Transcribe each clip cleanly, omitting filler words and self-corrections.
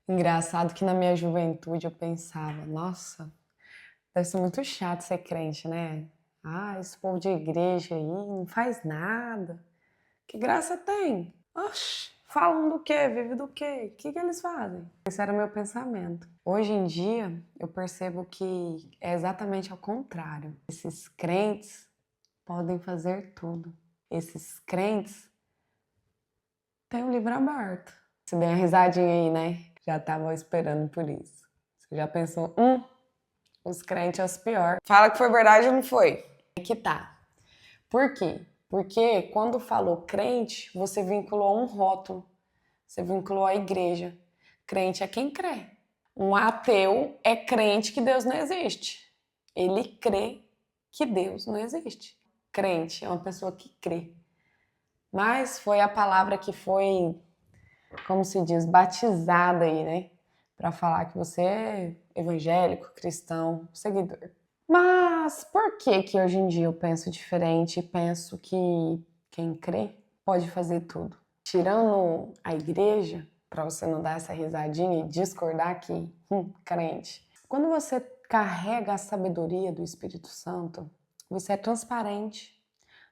Engraçado que na minha juventude eu pensava, nossa, deve ser muito chato ser crente, né? Ah, esse povo de igreja aí não faz nada. Que graça tem? Oxi, falam do quê? Vive do quê? O que eles fazem? Esse era o meu pensamento. Hoje em dia, eu percebo que é exatamente ao contrário. Esses crentes podem fazer tudo. Esses crentes têm o livro aberto. Você deu uma risadinha aí, né? Já tava esperando por isso. Você já pensou, os crentes é os piores. Fala que foi verdade ou não foi? É que tá. Por quê? Porque quando falou crente, você vinculou um rótulo. Você vinculou a igreja. Crente é quem crê. Um ateu é crente que Deus não existe. Ele crê que Deus não existe. Crente é uma pessoa que crê. Mas foi a palavra que foi, como se diz, batizada aí, né? Para falar que você é evangélico, cristão, seguidor. Mas por que que hoje em dia eu penso diferente e penso que quem crê pode fazer tudo? Tirando a igreja, para você não dar essa risadinha e discordar que, crente. Quando você carrega a sabedoria do Espírito Santo, você é transparente.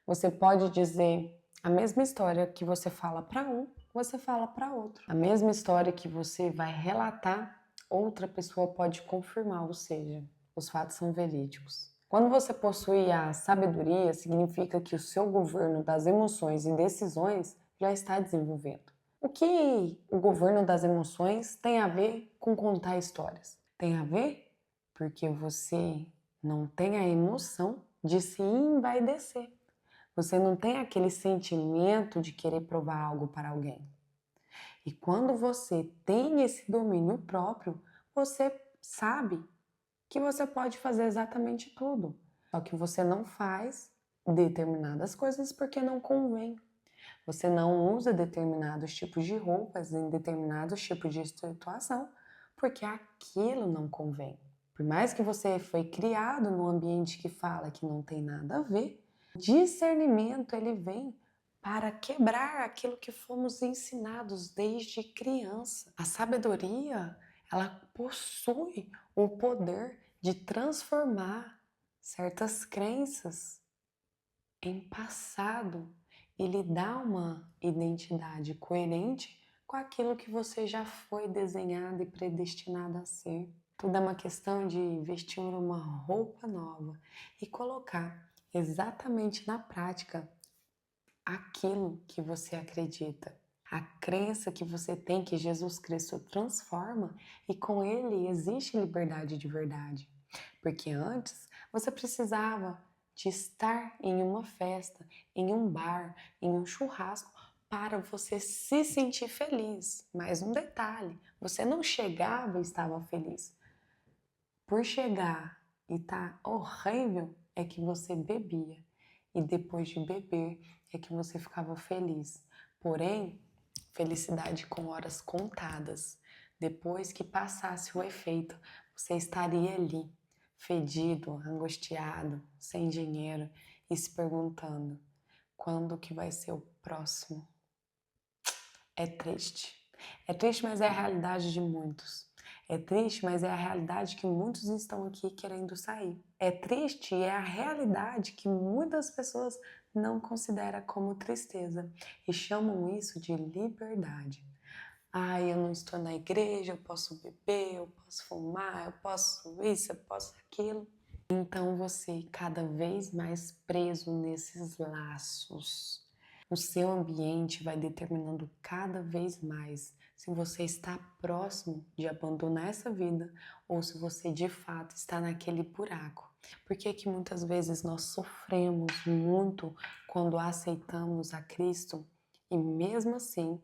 Você pode dizer a mesma história que você fala para um, você fala para outro. A mesma história que você vai relatar, outra pessoa pode confirmar, ou seja, os fatos são verídicos. Quando você possui a sabedoria, significa que o seu governo das emoções e decisões já está desenvolvendo. O que o governo das emoções tem a ver com contar histórias? Tem a ver porque você não tem a emoção de se envaidecer. Você não tem aquele sentimento de querer provar algo para alguém. E quando você tem esse domínio próprio, você sabe que você pode fazer exatamente tudo. Só que você não faz determinadas coisas porque não convém. Você não usa determinados tipos de roupas em determinados tipos de situação porque aquilo não convém. Por mais que você foi criado num ambiente que fala que não tem nada a ver, discernimento ele vem para quebrar aquilo que fomos ensinados desde criança. A sabedoria, ela possui o poder de transformar certas crenças em passado e lhe dá uma identidade coerente com aquilo que você já foi desenhado e predestinado a ser. Tudo é uma questão de vestir uma roupa nova e colocar exatamente na prática aquilo que você acredita. A crença que você tem que Jesus Cristo transforma e com ele existe liberdade de verdade. Porque antes você precisava de estar em uma festa, em um bar, em um churrasco para você se sentir feliz. Mas um detalhe, você não chegava e estava feliz. Por chegar e tá horrível é que você bebia e depois de beber é que você ficava feliz. Porém, felicidade com horas contadas. Depois que passasse o efeito, você estaria ali, fedido, angustiado, sem dinheiro e se perguntando: quando que vai ser o próximo? É triste. É triste, mas é a realidade de muitos. É triste, mas é a realidade que muitos estão aqui querendo sair. É triste e é a realidade que muitas pessoas não consideram como tristeza e chamam isso de liberdade. Ah, eu não estou na igreja, eu posso beber, eu posso fumar, eu posso isso, eu posso aquilo. Então você cada vez mais preso nesses laços. O seu ambiente vai determinando cada vez mais se você está próximo de abandonar essa vida ou se você de fato está naquele buraco. Por que que muitas vezes nós sofremos muito quando aceitamos a Cristo e mesmo assim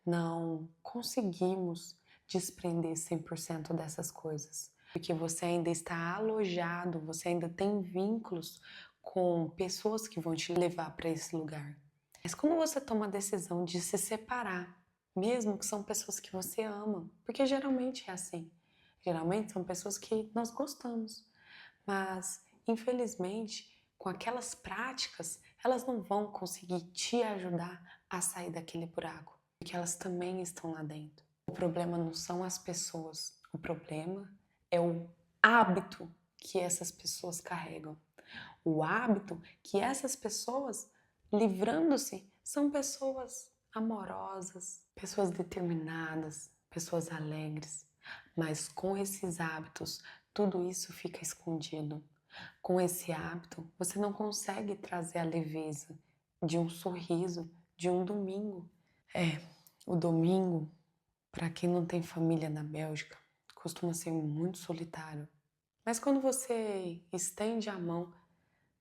não conseguimos desprender 100% dessas coisas? Porque você ainda está alojado, você ainda tem vínculos com pessoas que vão te levar para esse lugar. Mas quando você toma a decisão de se separar, mesmo que são pessoas que você ama, porque geralmente é assim, geralmente são pessoas que nós gostamos, mas infelizmente com aquelas práticas elas não vão conseguir te ajudar a sair daquele buraco, porque elas também estão lá dentro. O problema não são as pessoas, o problema é o hábito que essas pessoas carregam. O hábito que essas pessoas, livrando-se, são pessoas amorosas, pessoas determinadas, pessoas alegres. Mas com esses hábitos, tudo isso fica escondido. Com esse hábito, você não consegue trazer a leveza de um sorriso, de um domingo. O domingo, para quem não tem família na Bélgica, costuma ser muito solitário. Mas quando você estende a mão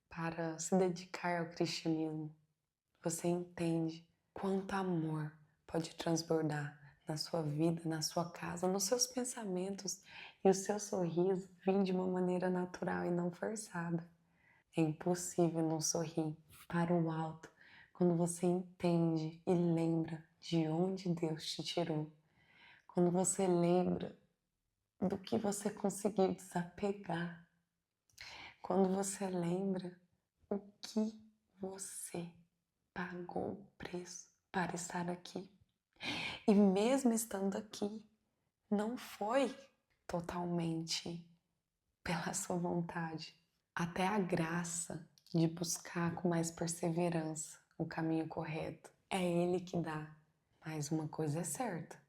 para se dedicar ao cristianismo, você entende quanto amor pode transbordar na sua vida, na sua casa, nos seus pensamentos, e o seu sorriso vir de uma maneira natural e não forçada. É impossível não sorrir para o alto quando você entende e lembra de onde Deus te tirou. Quando você lembra do que você conseguiu desapegar. Quando você lembra o que você pagou o preço para estar aqui. E mesmo estando aqui, não foi totalmente pela sua vontade. Até a graça de buscar com mais perseverança o caminho correto. É Ele que dá. Mas uma coisa é certa: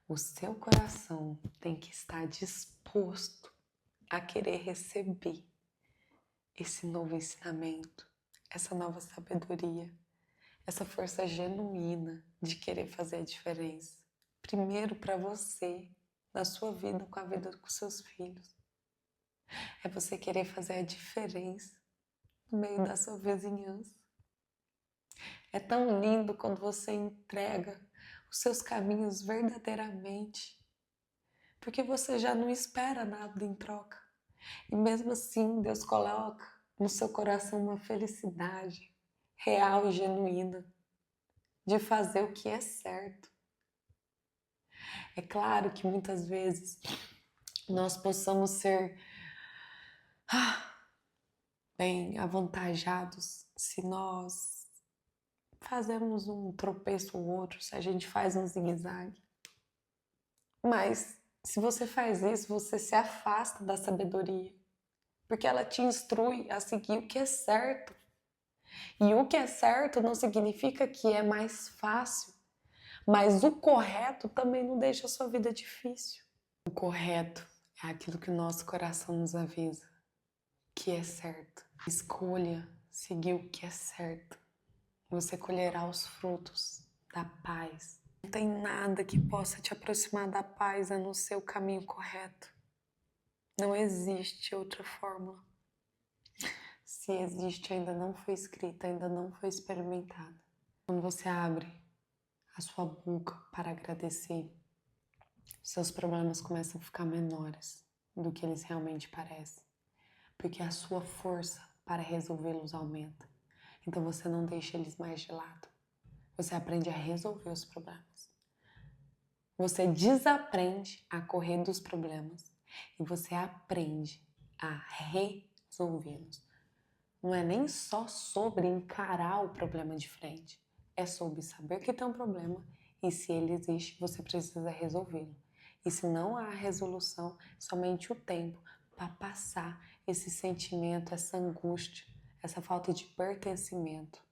o seu coração tem que estar disposto a querer receber esse novo ensinamento, essa nova sabedoria, essa força genuína de querer fazer a diferença. Primeiro para você, na sua vida, com a vida dos seus filhos. É você querer fazer a diferença no meio da sua vizinhança. É tão lindo quando você entrega os seus caminhos verdadeiramente, porque você já não espera nada em troca. E mesmo assim, Deus coloca no seu coração uma felicidade real e genuína de fazer o que é certo. É claro que muitas vezes nós possamos ser bem avantajados se nós fazemos um tropeço ou outro, se a gente faz um zigue-zague. Mas se você faz isso, você se afasta da sabedoria, porque ela te instrui a seguir o que é certo. E o que é certo não significa que é mais fácil, mas o correto também não deixa a sua vida difícil. O correto é aquilo que o nosso coração nos avisa, que é certo. Escolha seguir o que é certo. Você colherá os frutos da paz. Não tem nada que possa te aproximar da paz a não ser o caminho correto. Não existe outra fórmula. Se existe, ainda não foi escrita, ainda não foi experimentada. Quando você abre a sua boca para agradecer, seus problemas começam a ficar menores do que eles realmente parecem, porque a sua força para resolvê-los aumenta. Então você não deixa eles mais de lado. Você aprende a resolver os problemas. Você desaprende a correr dos problemas e você aprende a resolvê-los. Não é nem só sobre encarar o problema de frente, é sobre saber que tem um problema e se ele existe, você precisa resolvê-lo. E se não há resolução, somente o tempo para passar esse sentimento, essa angústia, essa falta de pertencimento.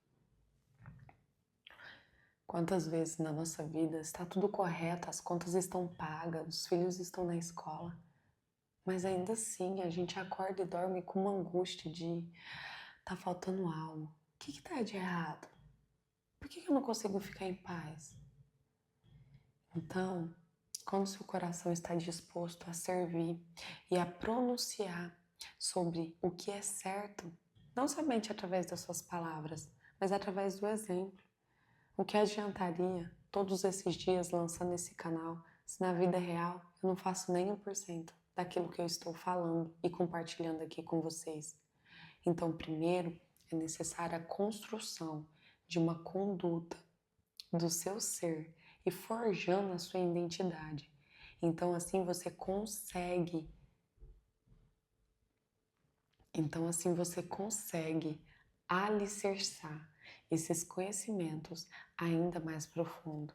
Quantas vezes na nossa vida está tudo correto, as contas estão pagas, os filhos estão na escola, mas ainda assim a gente acorda e dorme com uma angústia de tá faltando algo. O que tá de errado? Por que eu não consigo ficar em paz? Então, quando seu coração está disposto a servir e a pronunciar sobre o que é certo, não somente através das suas palavras, mas através do exemplo. O que adiantaria todos esses dias lançando esse canal se na vida real eu não faço nem 1% daquilo que eu estou falando e compartilhando aqui com vocês? Então, primeiro, é necessária a construção de uma conduta do seu ser e forjando a sua identidade. Então, assim você consegue. Alicerçar esses conhecimentos ainda mais profundo.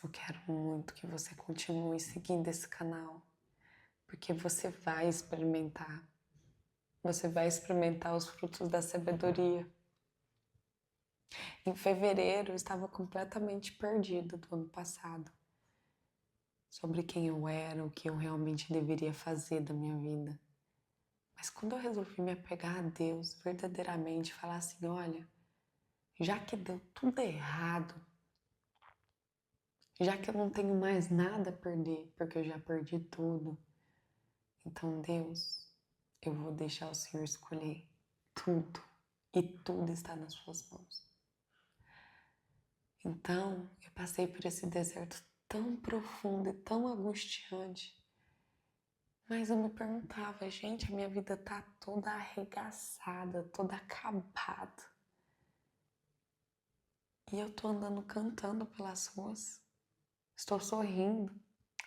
Eu quero muito que você continue seguindo esse canal, porque você vai experimentar. Você vai experimentar os frutos da sabedoria. Em fevereiro, eu estava completamente perdida do ano passado sobre quem eu era, o que eu realmente deveria fazer da minha vida. Mas quando eu resolvi me apegar a Deus, verdadeiramente falar assim, olha, já que deu tudo errado, já que eu não tenho mais nada a perder, porque eu já perdi tudo, então Deus, eu vou deixar o Senhor escolher tudo e tudo está nas suas mãos. Então, eu passei por esse deserto tão profundo e tão angustiante. Mas eu me perguntava, gente, a minha vida tá toda arregaçada, toda acabada. E eu tô andando cantando pelas ruas. Estou sorrindo,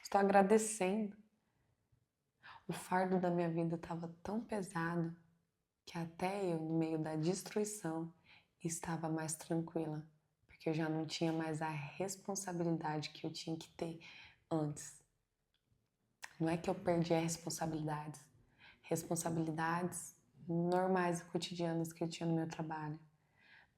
estou agradecendo. O fardo da minha vida estava tão pesado que até eu, no meio da destruição, estava mais tranquila, porque eu já não tinha mais a responsabilidade que eu tinha que ter antes. Não é que eu perdi as responsabilidades normais e cotidianas que eu tinha no meu trabalho.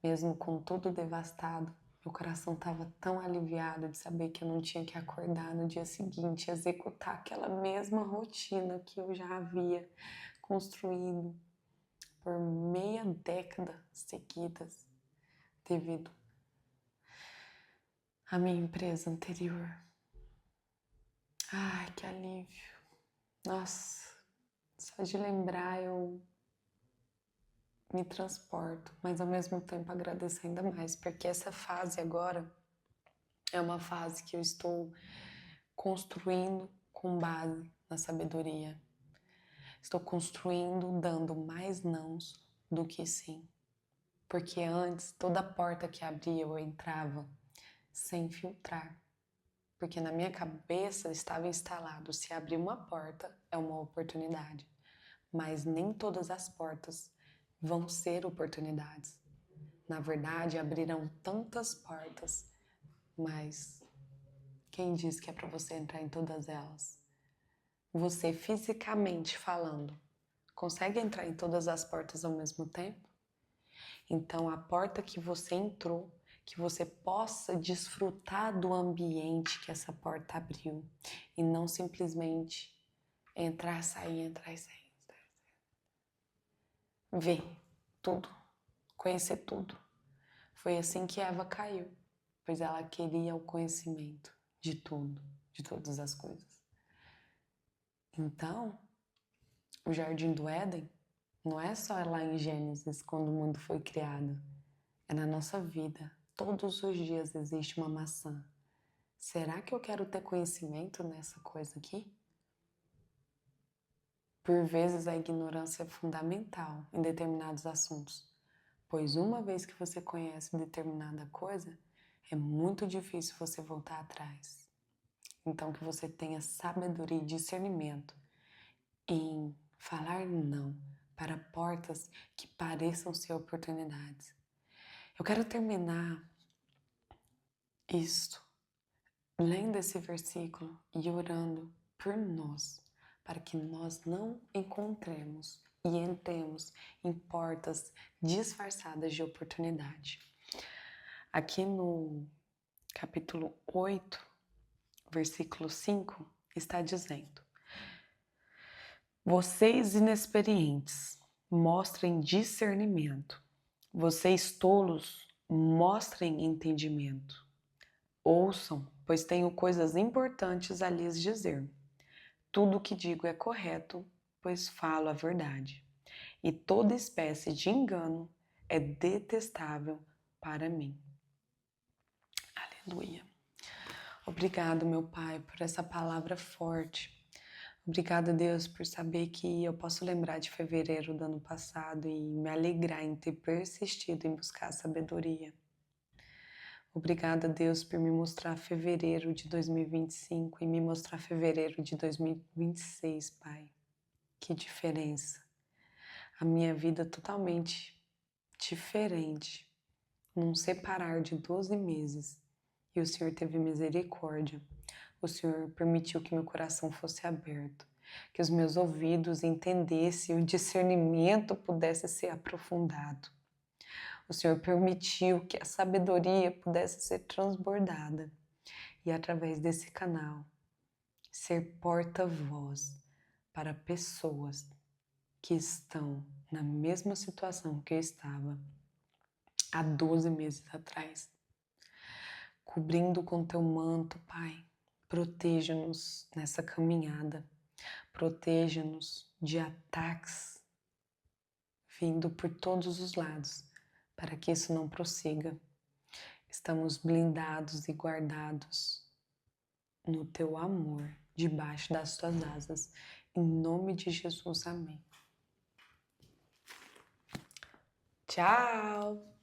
Mesmo com tudo devastado, meu coração estava tão aliviado de saber que eu não tinha que acordar no dia seguinte e executar aquela mesma rotina que eu já havia construído por meia década seguidas devido à minha empresa anterior. Ai, que alívio. Nossa, só de lembrar eu me transporto, mas ao mesmo tempo agradeço ainda mais, porque essa fase agora é uma fase que eu estou construindo com base na sabedoria. Estou construindo dando mais nãos do que sim. Porque antes, toda porta que abria eu entrava sem filtrar. Porque na minha cabeça estava instalado, se abrir uma porta é uma oportunidade. Mas nem todas as portas vão ser oportunidades. Na verdade, abrirão tantas portas, mas quem diz que é para você entrar em todas elas? Você, fisicamente falando, consegue entrar em todas as portas ao mesmo tempo? Então, a porta que você entrou, que você possa desfrutar do ambiente que essa porta abriu e não simplesmente entrar, sair, entrar e sair. Ver tudo, conhecer tudo. Foi assim que Eva caiu, pois ela queria o conhecimento de tudo, de todas as coisas. Então, o Jardim do Éden não é só lá em Gênesis, quando o mundo foi criado. É na nossa vida. Todos os dias existe uma maçã. Será que eu quero ter conhecimento nessa coisa aqui? Por vezes a ignorância é fundamental em determinados assuntos, pois uma vez que você conhece determinada coisa, é muito difícil você voltar atrás. Então que você tenha sabedoria e discernimento em falar não para portas que pareçam ser oportunidades. Eu quero terminar isto lendo esse versículo e orando por nós, para que nós não encontremos e entremos em portas disfarçadas de oportunidade. Aqui no capítulo 8, versículo 5, está dizendo: vocês inexperientes, mostrem discernimento. Vocês tolos, mostrem entendimento. Ouçam, pois tenho coisas importantes a lhes dizer. Tudo o que digo é correto, pois falo a verdade. E toda espécie de engano é detestável para mim. Aleluia. Obrigado, meu Pai, por essa palavra forte. Obrigada, Deus, por saber que eu posso lembrar de fevereiro do ano passado e me alegrar em ter persistido em buscar a sabedoria. Obrigada, Deus, por me mostrar fevereiro de 2025 e me mostrar fevereiro de 2026, Pai. Que diferença. A minha vida totalmente diferente. Num separar de 12 meses, e o Senhor teve misericórdia. O Senhor permitiu que meu coração fosse aberto, que os meus ouvidos entendessem e o discernimento pudesse ser aprofundado. O Senhor permitiu que a sabedoria pudesse ser transbordada e, através desse canal, ser porta-voz para pessoas que estão na mesma situação que eu estava há 12 meses atrás. Cobrindo com teu manto, Pai, proteja-nos nessa caminhada, proteja-nos de ataques vindo por todos os lados, para que isso não prossiga. Estamos blindados e guardados no teu amor, debaixo das tuas asas. Em nome de Jesus, amém. Tchau!